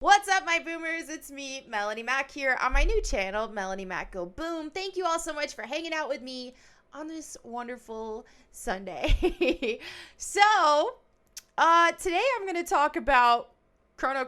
What's up, my boomers? It's me, Melanie Mac, here on my new channel, Melanie Mac Go Boom. Thank you all so much for hanging out with me on this wonderful Sunday. Today I'm going to talk about Chrono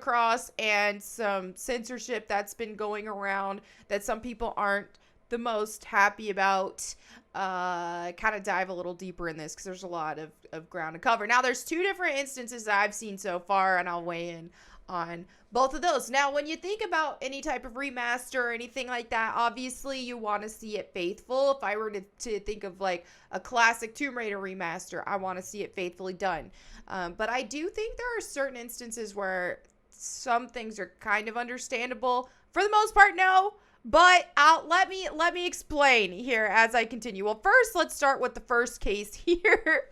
and some censorship that's been going around that some people aren't the most happy about. Kind of dive a little deeper in this because there's a lot of ground to cover. Now, there's two different instances that I've seen so far, and I'll weigh in on both of those. Now, when you think about any type of remaster or anything like that, obviously you want to see it faithful. If I were to think of like a classic Tomb Raider remaster, I want to see it faithfully done. But I do think there are certain instances where some things are kind of understandable. For the most part, no. But let me explain here as I continue. Well, first, let's start with the first case here.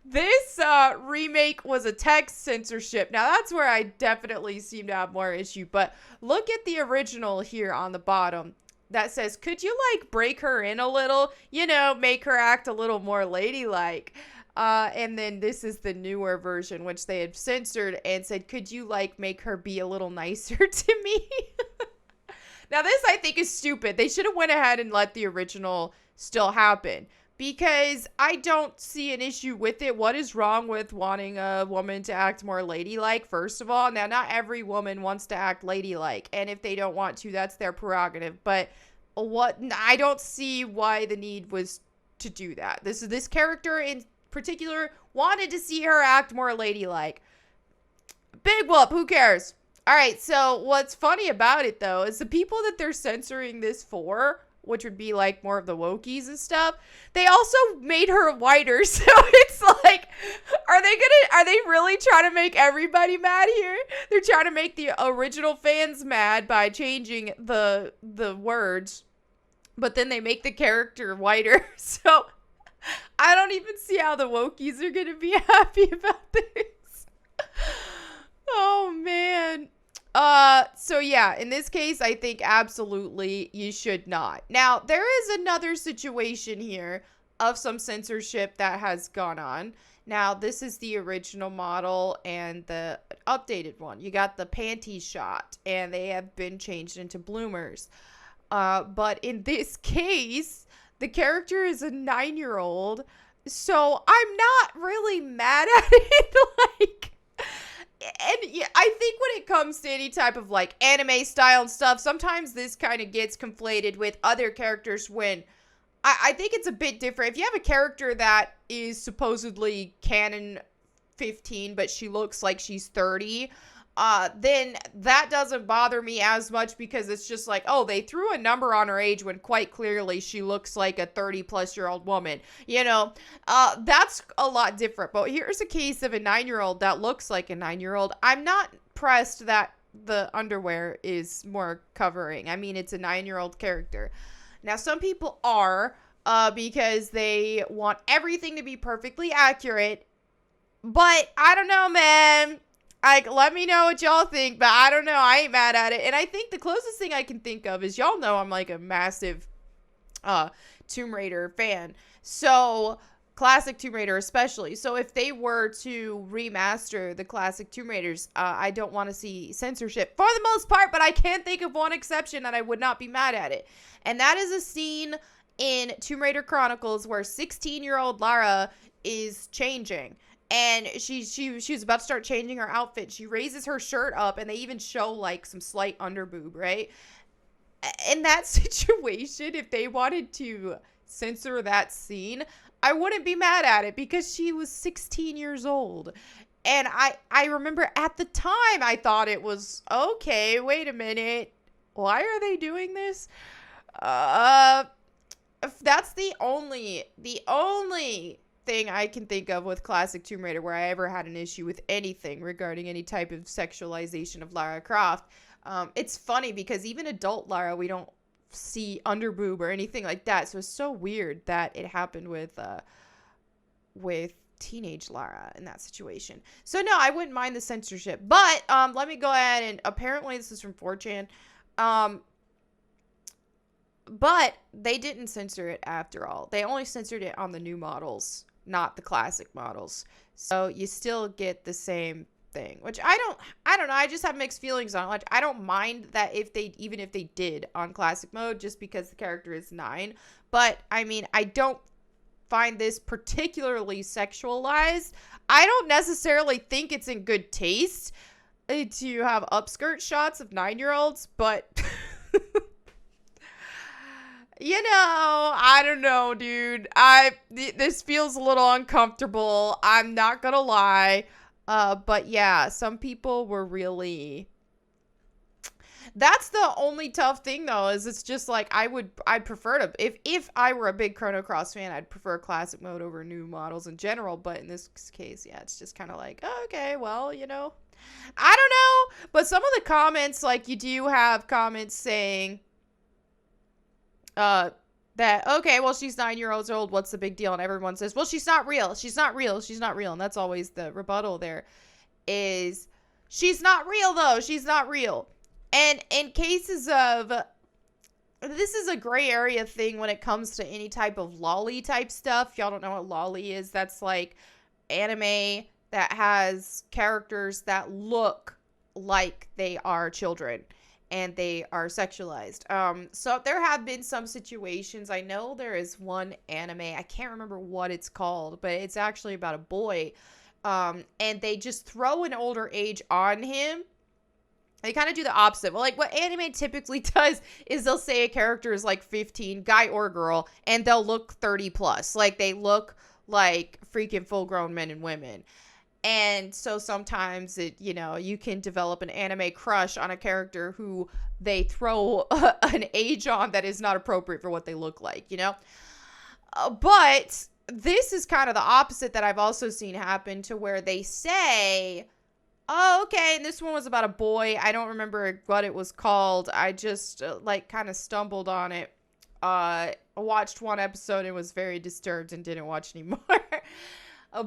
This remake was a text censorship. Now, that's where I definitely seem to have more issue. But look at the original here on the bottom. That says, could you, like, break her in a little? You know, make her act a little more ladylike. And then this is the newer version, which they had censored and said, could you, like, make her be a little nicer to me? Now, this, I think, is stupid. They should have went ahead and let the original still happen. Because I don't see an issue with it. What is wrong with wanting a woman to act more ladylike, first of all? Now, not every woman wants to act ladylike. And if they don't want to, that's their prerogative. But I don't see why the need was to do that. This character in particular wanted to see her act more ladylike. Big whoop. Who cares? All right, so what's funny about it, though, is the people that they're censoring this for, which would be like more of the wokies and stuff, they also made her whiter. So it's like, are they really trying to make everybody mad here? They're trying to make the original fans mad by changing the words, but then they make the character whiter. So I don't even see how the wokies are going to be happy about this. Oh, man. So yeah, in this case, I think absolutely you should not. Now, there is another situation here of some censorship that has gone on. Now, this is the original model and the updated one. You got the panty shot, and they have been changed into bloomers. But in this case, the character is a 9-year-old, so I'm not really mad at it, like... And yeah, I think when it comes to any type of like anime style and stuff, sometimes this kind of gets conflated with other characters when I think it's a bit different. If you have a character that is supposedly canon 15, but she looks like she's 30, then that doesn't bother me as much because it's just like, oh, they threw a number on her age when quite clearly she looks like a 30-plus-year-old woman. You know, that's a lot different. But here's a case of a 9-year-old that looks like a 9-year-old. I'm not pressed that the underwear is more covering. I mean, it's a 9-year-old character. Now, some people are because they want everything to be perfectly accurate. But I don't know, man. Let me know what y'all think, but I don't know. I ain't mad at it. And I think the closest thing I can think of is y'all know I'm like a massive Tomb Raider fan. So, classic Tomb Raider especially. So, if they were to remaster the classic Tomb Raiders, I don't want to see censorship for the most part, but I can think of one exception that I would not be mad at it. And that is a scene in Tomb Raider Chronicles where 16-year-old Lara is changing. And she's about to start changing her outfit. She raises her shirt up, and they even show, like, some slight underboob, right? In that situation, if they wanted to censor that scene, I wouldn't be mad at it because she was 16 years old. And I remember at the time, I thought it was, okay, wait a minute. Why are they doing this? That's the only thing I can think of with classic Tomb Raider where I ever had an issue with anything regarding any type of sexualization of Lara Croft. It's funny because even adult Lara, we don't see underboob or anything like that. So it's so weird that it happened with teenage Lara in that situation. So no, I wouldn't mind the censorship. But let me go ahead and apparently this is from 4chan. But they didn't censor it after all. They only censored it on the new models, not the classic models. So you still get the same thing, which I don't know. I just have mixed feelings on it. Like, I don't mind that even if they did on classic mode, just because the character is 9. But I mean, I don't find this particularly sexualized. I don't necessarily think it's in good taste to have upskirt shots of 9-year-olds, but you know, I don't know, dude. This feels a little uncomfortable. I'm not gonna lie. But yeah, some people were really... That's the only tough thing, though, is it's just like, I'd prefer to... If I were a big Chrono Cross fan, I'd prefer classic mode over new models in general. But in this case, yeah, it's just kind of like, oh, okay, well, you know. I don't know. But some of the comments, like, you do have comments saying... that, okay, well, she's 9-years old, what's the big deal? And everyone says, well, she's not real, she's not real, she's not real. And that's always the rebuttal there, is, she's not real, though, she's not real. And in cases of, this is a gray area thing when it comes to any type of lolly type stuff. Y'all don't know what lolly is. That's like anime that has characters that look like they are children. And they are sexualized. So there have been some situations. I know there is one anime. I can't remember what it's called, but it's actually about a boy. And they just throw an older age on him. They kind of do the opposite. Well, like what anime typically does is they'll say a character is like 15, guy or girl, and they'll look 30 plus. Like they look like freaking full grown men and women. And so sometimes you can develop an anime crush on a character who they throw an age on that is not appropriate for what they look like, you know? But this is kind of the opposite that I've also seen happen, to where they say, oh, okay, and this one was about a boy. I don't remember what it was called. I just kind of stumbled on it. I watched one episode and was very disturbed and didn't watch anymore.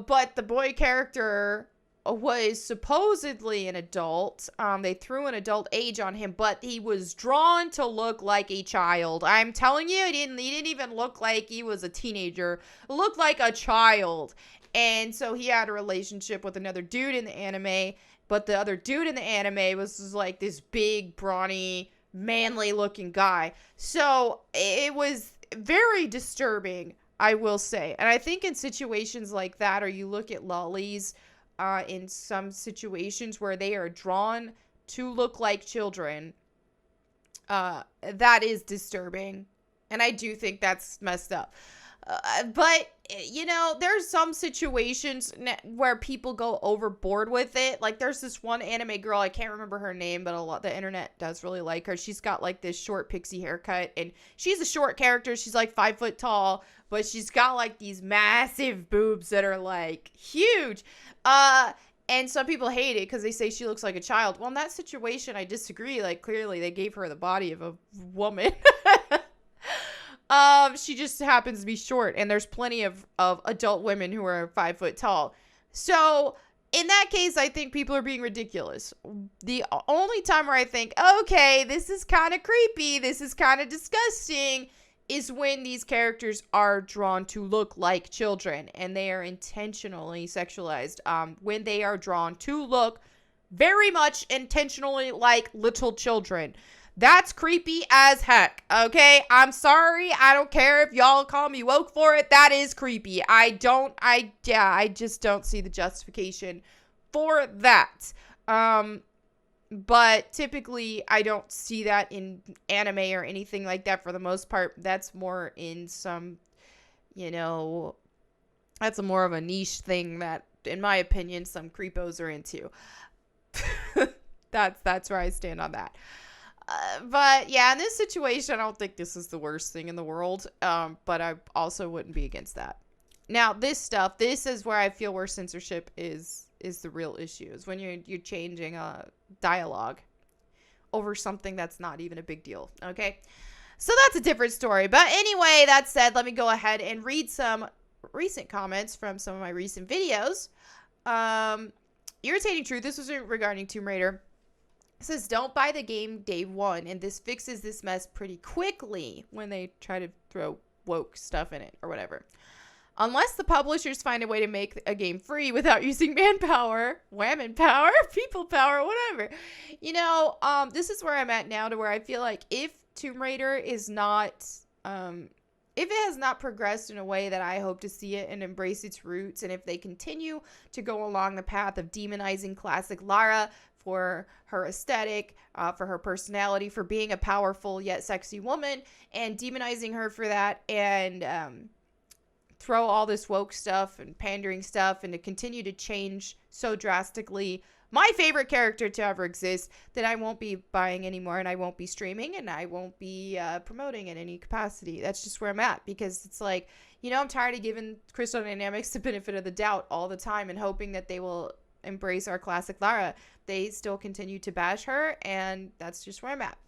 But the boy character was supposedly an adult. They threw an adult age on him, but he was drawn to look like a child. I'm telling you, he didn't even look like he was a teenager. It looked like a child. And so he had a relationship with another dude in the anime, but the other dude in the anime was like this big, brawny, manly looking guy. So it was very disturbing, I will say. And I think in situations like that, or you look at lollies in some situations where they are drawn to look like children, that is disturbing. And I do think that's messed up. But, there's some situations where people go overboard with it. Like, there's this one anime girl, I can't remember her name, but the internet does really like her. She's got, like, this short pixie haircut, and she's a short character. She's, like, 5 foot tall, but she's got, like, these massive boobs that are, like, huge. And some people hate it because they say she looks like a child. Well, in that situation, I disagree. Like, clearly, they gave her the body of a woman. She just happens to be short, and there's plenty of adult women who are 5 foot tall. So, in that case, I think people are being ridiculous. The only time where I think, okay, this is kind of creepy, this is kind of disgusting, is when these characters are drawn to look like children, and they are intentionally sexualized. When they are drawn to look very much intentionally like little children. That's creepy as heck, okay? I'm sorry. I don't care if y'all call me woke for it. That is creepy. I just don't see the justification for that. But typically, I don't see that in anime or anything like that for the most part. That's more in some, that's more of a niche thing that, in my opinion, some creepos are into. That's where I stand on that. But yeah, in this situation, I don't think this is the worst thing in the world. But I also wouldn't be against that. Now, this is where I feel where censorship is the real issue. Is when you're changing a dialogue over something that's not even a big deal. Okay, so that's a different story. But anyway, that said, let me go ahead and read some recent comments from some of my recent videos. Irritating Truth. This was regarding Tomb Raider. It says, don't buy the game day one, and this fixes this mess pretty quickly when they try to throw woke stuff in it or whatever. Unless the publishers find a way to make a game free without using manpower, women power, people power, whatever. This is where I'm at now, to where I feel like if Tomb Raider is not, if it has not progressed in a way that I hope to see it and embrace its roots, and if they continue to go along the path of demonizing classic Lara for her aesthetic, for her personality, for being a powerful yet sexy woman, and demonizing her for that, and throw all this woke stuff and pandering stuff, and to continue to change so drastically my favorite character to ever exist, then I won't be buying anymore, and I won't be streaming, and I won't be promoting in any capacity. That's just where I'm at, because it's like, I'm tired of giving Crystal Dynamics the benefit of the doubt all the time and hoping that they will embrace our classic Lara. They still continue to bash her, and that's just where I'm at.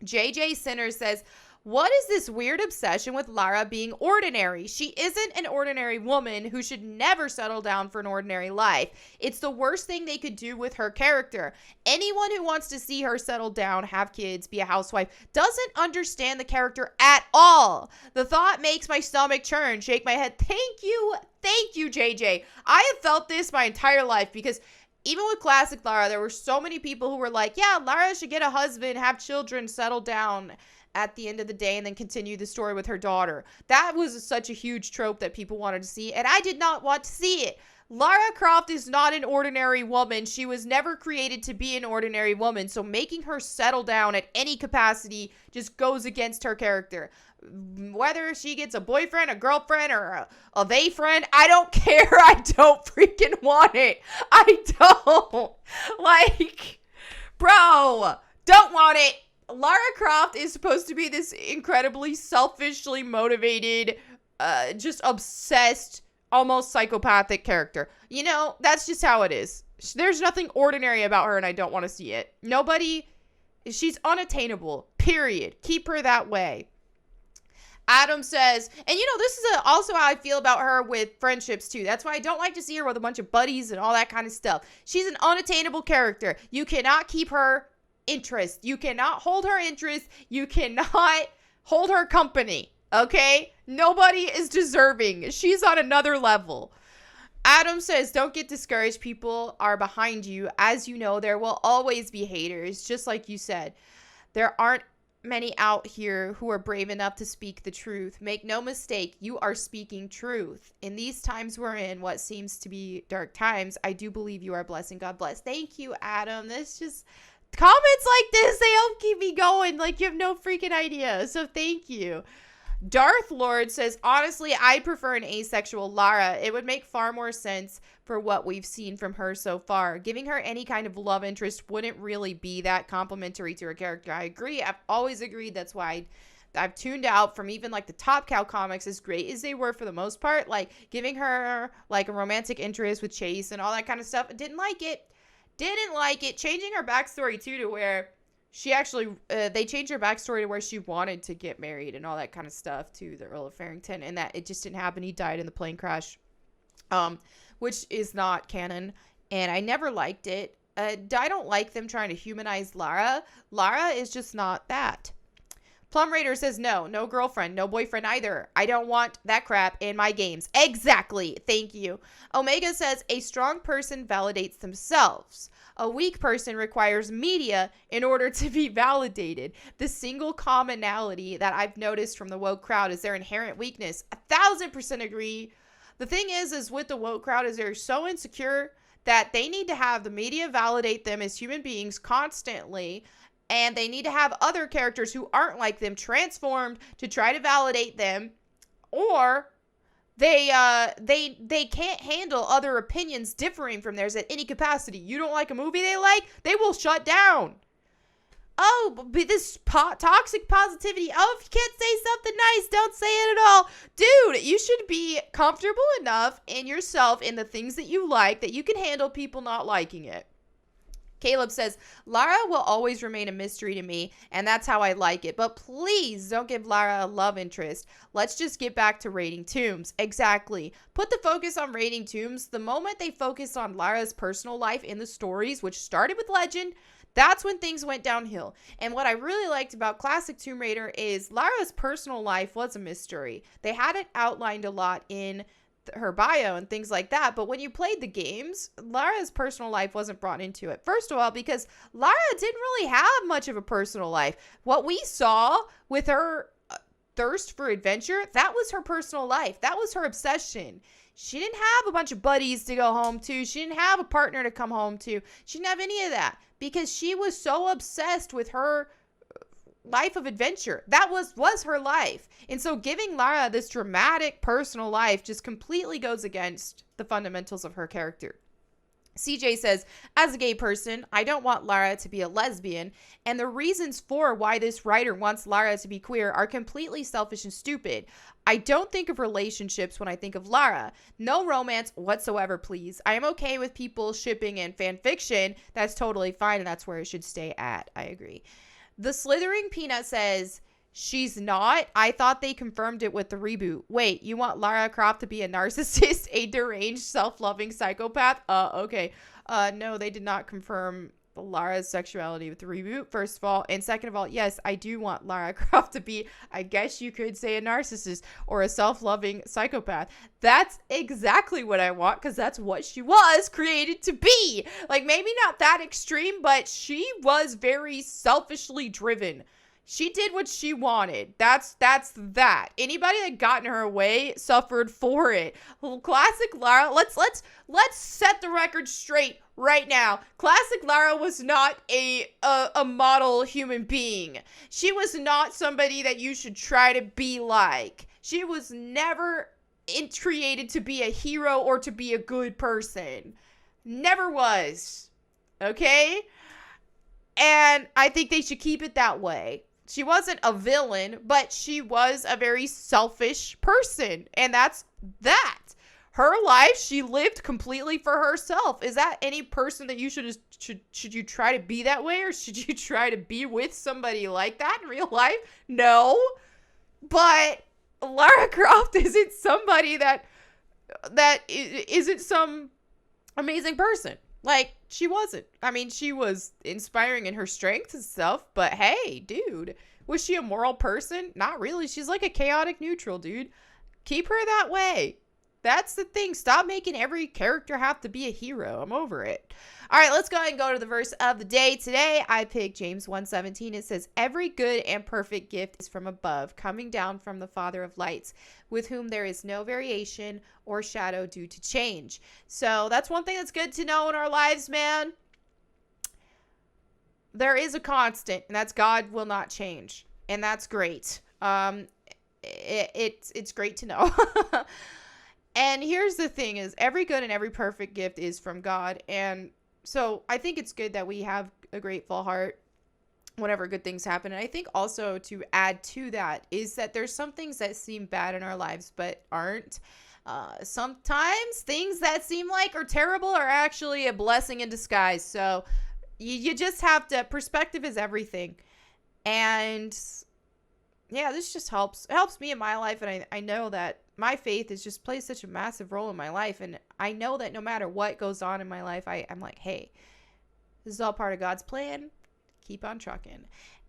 JJ Sinner says, what is this weird obsession with Lara being ordinary? She isn't an ordinary woman who should never settle down for an ordinary life. It's the worst thing they could do with her character. Anyone who wants to see her settle down, have kids, be a housewife, doesn't understand the character at all. The thought makes my stomach churn, shake my head. Thank you, JJ. I have felt this my entire life, because even with classic Lara, there were so many people who were like, yeah, Lara should get a husband, have children, settle down at the end of the day, and then continue the story with her daughter. That was such a huge trope that people wanted to see, and I did not want to see it. Lara Croft is not an ordinary woman. She was never created to be an ordinary woman, so making her settle down at any capacity just goes against her character. Whether she gets a boyfriend, a girlfriend, or a they friend, I don't care. I don't freaking want it. I don't. Like, bro, don't want it. Lara Croft is supposed to be this incredibly selfishly motivated, just obsessed, almost psychopathic character. That's just how it is. There's nothing ordinary about her, and I don't want to see it. She's unattainable, period. Keep her that way. Adam says, and this is also how I feel about her with friendships too. That's why I don't like to see her with a bunch of buddies and all that kind of stuff. She's an unattainable character. You cannot keep her interest. You cannot hold her interest. You cannot hold her company. Okay? Nobody is deserving. She's on another level. Adam says, don't get discouraged. People are behind you. As you know, there will always be haters. Just like you said, there aren't many out here who are brave enough to speak the truth. Make no mistake, you are speaking truth. In these times we're in, what seems to be dark times, I do believe you are blessed, and God bless. Thank you, Adam. This just, comments like this, they help keep me going. Like, you have no freaking idea. So thank you. Darth Lord says, honestly, I prefer an asexual Lara. It would make far more sense for what we've seen from her so far. Giving her any kind of love interest wouldn't really be that complimentary to her character. I agree. I've always agreed. That's why I've tuned out from even like the Top Cow comics, as great as they were for the most part. Like, giving her like a romantic interest with Chase and all that kind of stuff. Didn't like it. Changing her backstory too, to where she actually, they changed her backstory to where she wanted to get married and all that kind of stuff to the Earl of Farrington, and that it just didn't happen. He died in the plane crash, which is not canon, and I never liked it. I don't like them trying to humanize Lara. Lara is just not that. Plum Raider says, no girlfriend, no boyfriend either. I don't want that crap in my games. Exactly. Thank you. Omega says, a strong person validates themselves. A weak person requires media in order to be validated. The single commonality that I've noticed from the woke crowd is their inherent weakness. 1,000% agree. The thing is with the woke crowd is they're so insecure that they need to have the media validate them as human beings constantly. And they need to have other characters who aren't like them transformed to try to validate them, or they can't handle other opinions differing from theirs at any capacity. You don't like a movie they like, they will shut down. Oh, but this toxic positivity. Oh, if you can't say something nice, don't say it at all. Dude, you should be comfortable enough in yourself in the things that you like that you can handle people not liking it. Caleb says, Lara will always remain a mystery to me, and that's how I like it. But please don't give Lara a love interest. Let's just get back to raiding tombs. Exactly. Put the focus on raiding tombs. The moment they focus on Lara's personal life in the stories, which started with Legend, That's when things went downhill. And what I really liked about classic Tomb Raider is Lara's personal life was a mystery. They had it outlined a lot in her bio and things like that, but when you played the games, Lara's personal life wasn't brought into it. First of all, because Lara didn't really have much of a personal life. What we saw with her thirst for adventure, that was her personal life. That was her obsession. She didn't have a bunch of buddies to go home to. She didn't have a partner to come home to. She didn't have any of that because she was so obsessed with her life of adventure. That was her life. And so giving Lara this dramatic personal life just completely goes against the fundamentals of her character. CJ says, as a gay person, I don't want Lara to be a lesbian, and the reasons for why this writer wants Lara to be queer are completely selfish and stupid. I don't think of relationships when I think of Lara. No romance whatsoever, please. I am okay with people shipping and fan fiction. That's totally fine, and that's where it should stay at. I agree. The Slithering Peanut says, she's not. I thought they confirmed it with the reboot. Wait, you want Lara Croft to be a narcissist, a deranged, self-loving psychopath? Okay. No, they did not confirm Lara's sexuality with the reboot, first of all. And second of all, yes, I do want Lara Croft to be, I guess you could say, a narcissist or a self-loving psychopath. That's exactly what I want, because that's what she was created to be. Like, maybe not that extreme, but she was very selfishly driven. She did what she wanted. That's that. Anybody that got in her way suffered for it. Classic Lara, let's set the record straight right now. Classic Lara was not a model human being. She was not somebody that you should try to be like. She was never created to be a hero or to be a good person. Never was. Okay? And I think they should keep it that way. She wasn't a villain, but she was a very selfish person. And that's that. Her life, she lived completely for herself. Is that any person that you should you try to be that way? Or should you try to be with somebody like that in real life? No. But Lara Croft isn't somebody that isn't some amazing person. Like, she wasn't. I mean, she was inspiring in her strengths and stuff, but hey, dude, was she a moral person? Not really. She's like a chaotic neutral, dude. Keep her that way. That's the thing. Stop making every character have to be a hero. I'm over it. All right, let's go ahead and go to the verse of the day. Today, I picked James 1:17. It says, every good and perfect gift is from above, coming down from the Father of lights, with whom there is no variation or shadow due to change. So that's one thing that's good to know in our lives, man. There is a constant, and that's God will not change. And that's great. It's great to know. And here's the thing is, every good and every perfect gift is from God. And so I think it's good that we have a grateful heart whenever good things happen. And I think also to add to that is that there's some things that seem bad in our lives but aren't. Sometimes things that seem like are terrible are actually a blessing in disguise. So you just have to, perspective is everything. And yeah, this just helps. It helps me in my life. And I know that my faith has just plays such a massive role in my life. And I know that no matter what goes on in my life, I'm like, hey, this is all part of God's plan. Keep on trucking.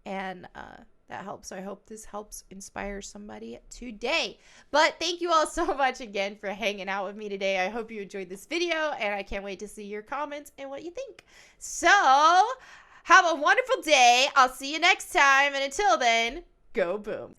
And that helps. So I hope this helps inspire somebody today. But thank you all so much again for hanging out with me today. I hope you enjoyed this video, and I can't wait to see your comments and what you think. So have a wonderful day. I'll see you next time. And until then, go boom.